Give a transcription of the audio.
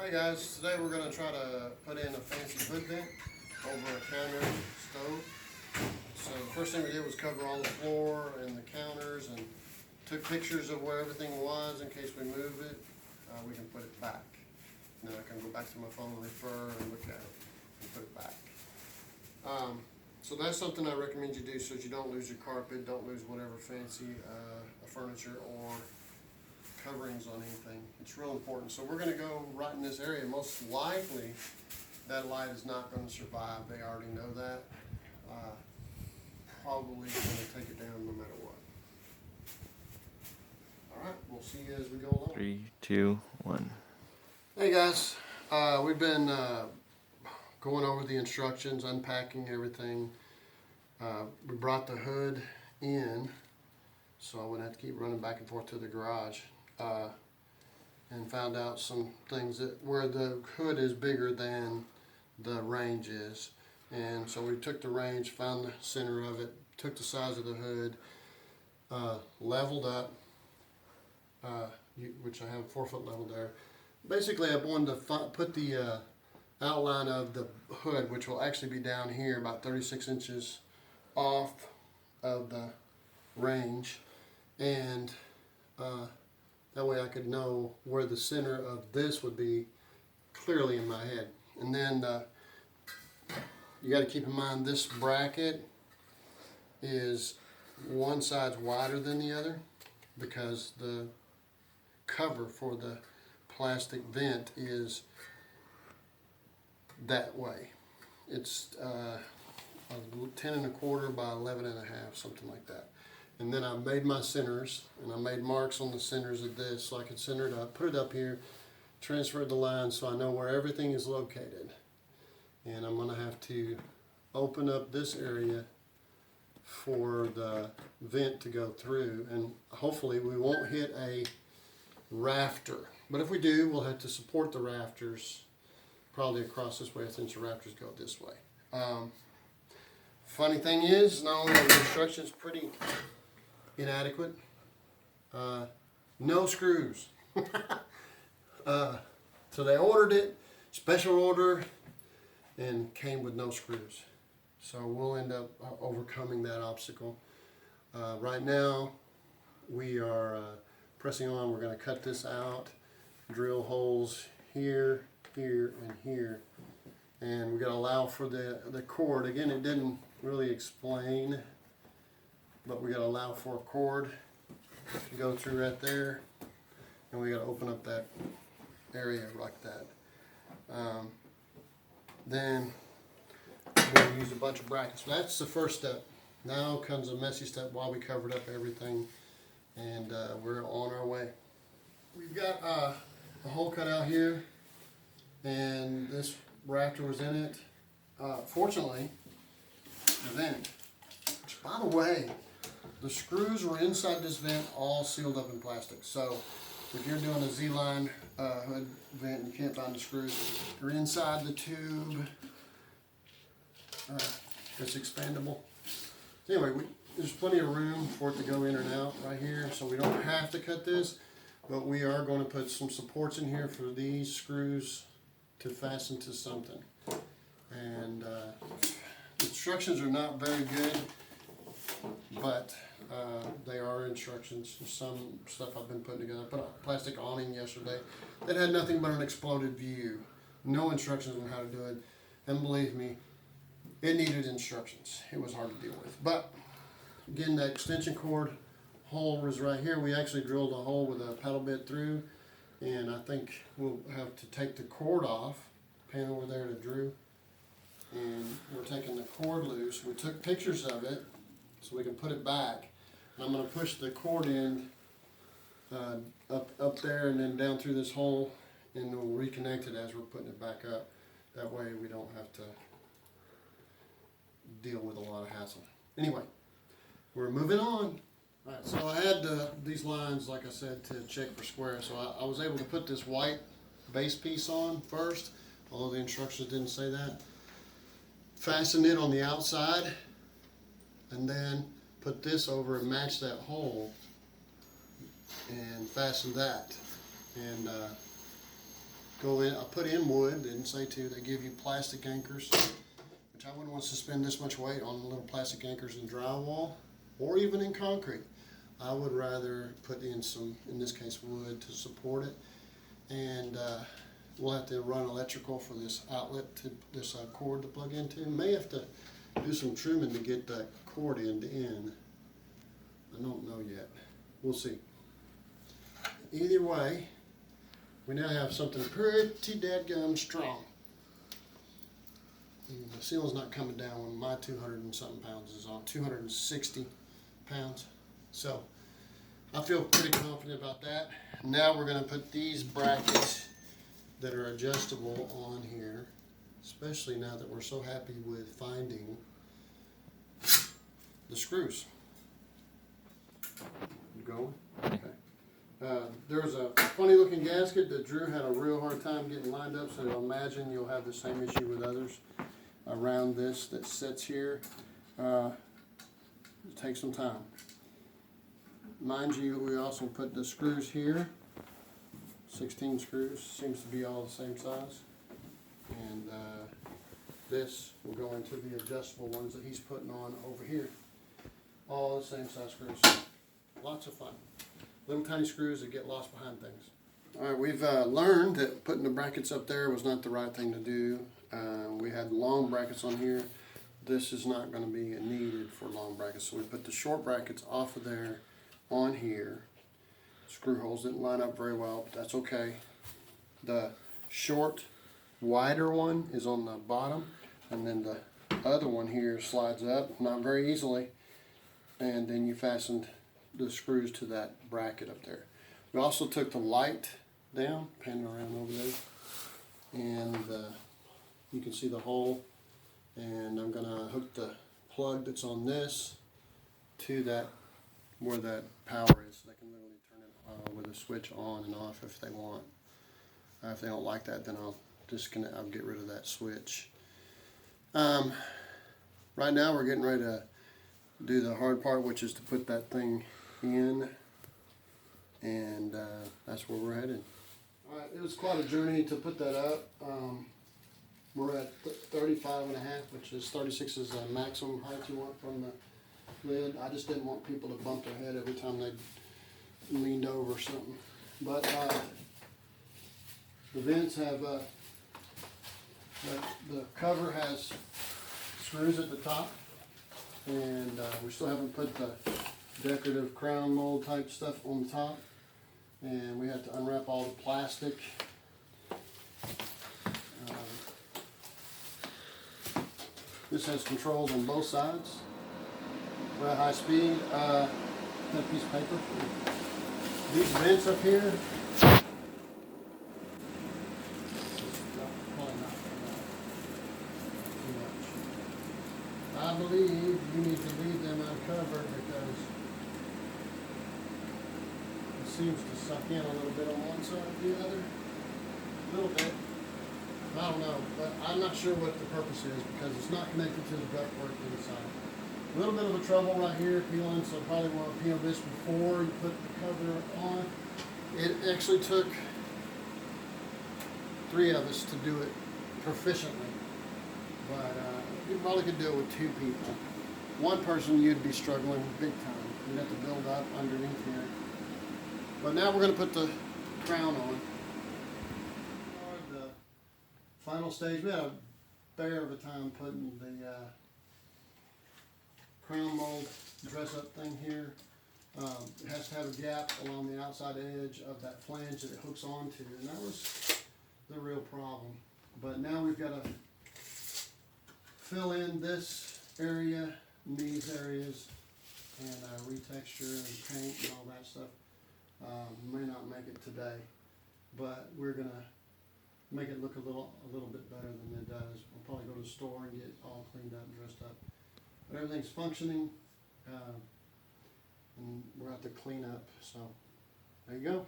Hi guys, today we're going to try to put in a fancy hood vent over a counter stove. So the first thing we did was cover all the floor and the counters and took pictures of where everything was in case we move it. We can put it back. And then I can go back to my phone and refer and look at it and put it back. So that's something I recommend you do so that you don't lose your carpet, don't lose whatever fancy furniture or coverings on anything. It's real important. So we're going to go right in this area. Most likely that light is not going to survive. They already know that. Probably going to take it down no matter what. Alright, we'll see you as we go along. 3, 2, 1. Hey guys, we've been going over the instructions, unpacking everything. We brought the hood in so I wouldn't have to keep running back and forth to the garage. And found out some things that where the hood is bigger than the range is, and so we took the range, found the center of it, took the size of the hood, leveled up, which I have a 4-foot level there. Basically I wanted to put the outline of the hood, which will actually be down here about 36 inches off of the range, and that way I could know where the center of this would be clearly in my head. And then you got to keep in mind this bracket is one side's wider than the other because the cover for the plastic vent is that way. It's 10 1/4 by 11 1/2, something like that. And then I made my centers, and I made marks on the centers of this so I could center it up, put it up here, transfer the line so I know where everything is located. And I'm going to have to open up this area for the vent to go through, and hopefully we won't hit a rafter. But if we do, we'll have to support the rafters probably across this way since the rafters go this way. Funny thing is, not only are the instructions pretty inadequate, no screws. So they ordered it, special order, and came with no screws. So we'll end up overcoming that obstacle. Right now we are pressing on. We're going to cut this out, drill holes here, here, and here, and we got to allow for the cord. Again, it didn't really explain, but we got to allow for a cord to go through right there, and we got to open up that area like that. Then we'll use a bunch of brackets. So that's the first step. Now comes a messy step while we covered up everything, and we're on our way. We've got a hole cut out here, and this rafter was in it. Fortunately, the vent, which by the way, the screws were inside this vent, all sealed up in plastic. So if you're doing a Z-line hood vent and you can't find the screws, they're inside the tube. It's expandable. So anyway, there's plenty of room for it to go in and out right here, so we don't have to cut this, but we are going to put some supports in here for these screws to fasten to something. And instructions are not very good, but they are instructions. Some stuff I've been putting together. I put a plastic awning yesterday that had nothing but an exploded view. No instructions on how to do it. And believe me, it needed instructions. It was hard to deal with. But again, that extension cord hole was right here. We actually drilled a hole with a paddle bit through, and I think we'll have to take the cord off. Pan over there to Drew. And we're taking the cord loose. We took pictures of it so we can put it back. And I'm going to push the cord in up there and then down through this hole, and we'll reconnect it as we're putting it back up. That way we don't have to deal with a lot of hassle. Anyway, we're moving on. Alright, so I had these lines, like I said, to check for square. So I was able to put this white base piece on first, although the instructions didn't say that. Fasten it on the outside, and then put this over and match that hole and fasten that. And go in, I put in wood, didn't say to, they give you plastic anchors, which I wouldn't want to spend this much weight on little plastic anchors in drywall or even in concrete. I would rather put in some, in this case, wood to support it. And we'll have to run electrical for this outlet, to this cord to plug into. May have to do some trimming to get that cord end to end. I don't know yet. We'll see. Either way, we now have something pretty dadgum strong. And the ceiling's not coming down when my 200 and something pounds is on, 260 pounds. So I feel pretty confident about that. Now we're going to put these brackets that are adjustable on here, especially now that we're so happy with finding the screws. You going? Okay. There's a funny looking gasket that Drew had a real hard time getting lined up, so imagine you'll have the same issue with others around this that sits here. It takes some time. Mind you, we also put the screws here, 16 screws, seems to be all the same size. And this will go into the adjustable ones that he's putting on over here. All the same size screws. Lots of fun. Little tiny screws that get lost behind things. Alright, we've learned that putting the brackets up there was not the right thing to do. We had long brackets on here. This is not going to be needed for long brackets, so we put the short brackets off of there on here. Screw holes didn't line up very well, but that's okay. The short, wider one is on the bottom, and then the other one here slides up, not very easily, and then you fastened the screws to that bracket up there. We also took the light down, panning around over there, and you can see the hole, and I'm going to hook the plug that's on this to that, where that power is, so they can literally turn it with a switch on and off if they want. If they don't like that, then I'll disconnect, I'll get rid of that switch. Right now we're getting ready to do the hard part, which is to put that thing in, and that's where we're headed. Alright, it was quite a journey to put that up. We're at 35 and a half, which is 36 is the maximum height you want from the lid. I just didn't want people to bump their head every time they leaned over something. But the vents have, the cover has screws at the top, and we still haven't put the decorative crown mold type stuff on the top, and we have to unwrap all the plastic. This has controls on both sides. We're at high speed. Got a piece of paper. These vents up here. Probably not too much. I believe you need to leave them uncovered because it seems to suck in a little bit on one side or the other. A little bit. I don't know, but I'm not sure what the purpose is because it's not connected to the ductwork inside. A little bit of a trouble right here peeling, so probably want to peel this before you put the cover on. It actually took 3 of us to do it proficiently, but you probably could do it with 2 people. One person, you'd be struggling big time. You'd have to build up underneath here. But now we're going to put the crown on. Final stage, we had a bear of a time putting the crown mold dress up thing here. It has to have a gap along the outside edge of that flange that it hooks onto, and that was the real problem. But now we've got to fill in this area and these areas and retexture and paint and all that stuff. May not make it today, but we're going to make it look a little bit better than it does. We'll probably go to the store and get it all cleaned up and dressed up. But everything's functioning, and we're at the clean up. So there you go.